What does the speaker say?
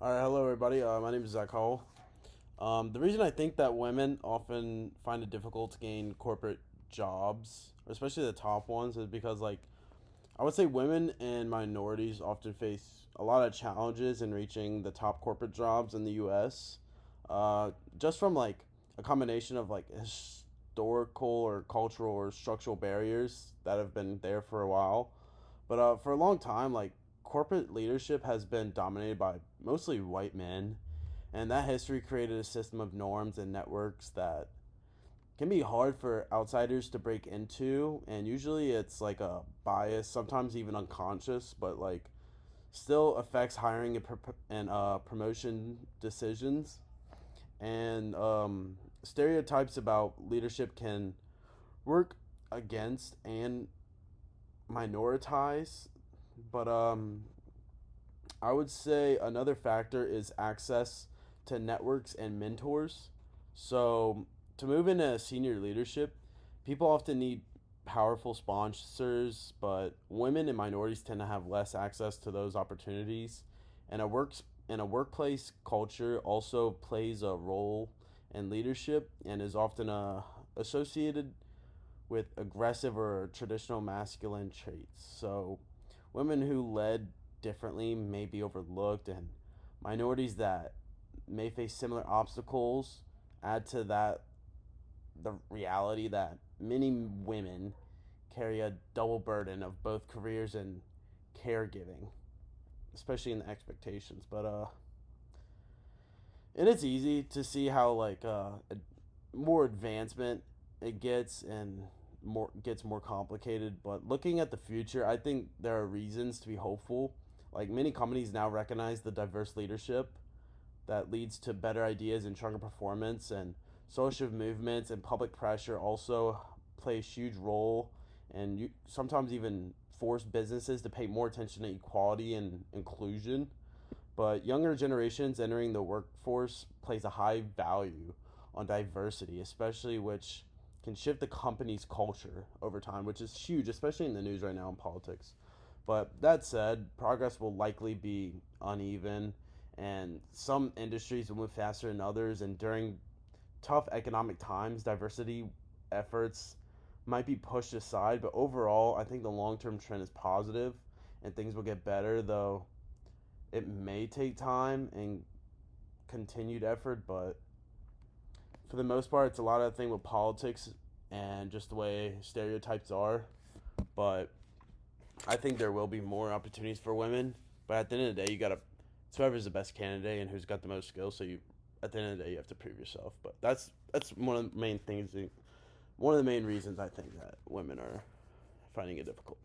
All right, hello everybody. My name is Zach Hall. The reason I think that women often find it difficult to gain corporate jobs, especially the top ones, is because I would say women and minorities often face a lot of challenges in reaching the top corporate jobs in the U.S. Just from a combination of historical or cultural or structural barriers that have been there for a while. But for a long time, corporate leadership has been dominated by mostly white men, and that history created a system of norms and networks that can be hard for outsiders to break into. And usually it's like a bias, sometimes even unconscious, but still affects hiring and promotion decisions. And stereotypes about leadership can work against and minoritize. But I would say another factor is access to networks and mentors. So to move into senior leadership, people often need powerful sponsors, but women and minorities tend to have less access to those opportunities. And a workplace culture also plays a role in leadership and is often associated with aggressive or traditional masculine traits. So, women who led differently may be overlooked, and minorities that may face similar obstacles add to that the reality that many women carry a double burden of both careers and caregiving, especially in the expectations. And it's easy to see how more advancement it gets and more complicated. But looking at the future, I think there are reasons to be hopeful. Like many companies now recognize the diverse leadership that leads to better ideas and stronger performance, and social movements and public pressure also play a huge role, and you sometimes even force businesses to pay more attention to equality and inclusion. But younger generations entering the workforce place a high value on diversity, especially which can shift the company's culture over time, which is huge, especially in the news right now in politics. But that said, progress will likely be uneven, and some industries will move faster than others. And during tough economic times, diversity efforts might be pushed aside. But overall, I think the long term trend is positive, and things will get better, though it may take time and continued effort. But for the most part, it's a lot of thing with politics and just the way stereotypes are. But I think there will be more opportunities for women. But at the end of the day, you gotta it's whoever's the best candidate and who's got the most skills. So you at the end of the day, you have to prove yourself. But that's one of the main things. One of the main reasons I think that women are finding it difficult.